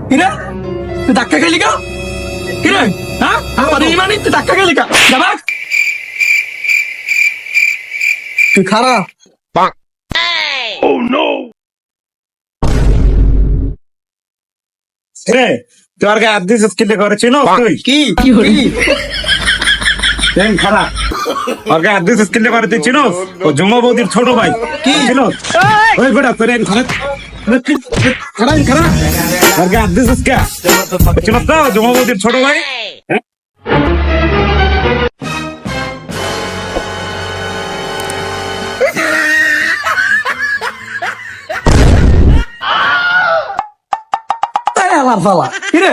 কিরে তুই ধাক্কা খেলি কা? কিরে হ্যাঁ আমার ইমানি তুই ধাক্কা খেলি কা? যাবা তুই খারাপ। রে তোর গায়ে হাত দিছিস কিলে করেছিল তুই কি দেন খারাপ ওর গায়ে হাত দিছিস কিলে করে তুই চিনোস ও জুমা বৌদির ছোট ভাই কি? চিনোস ওই বেটা তোর খারাপ খারাপ খারাপ ওর গায়ে হাত দিছিস কে চিনোস না জুমা বৌদির ছোট ভাই হ্যাঁ? তাই আমার ফালা কিরে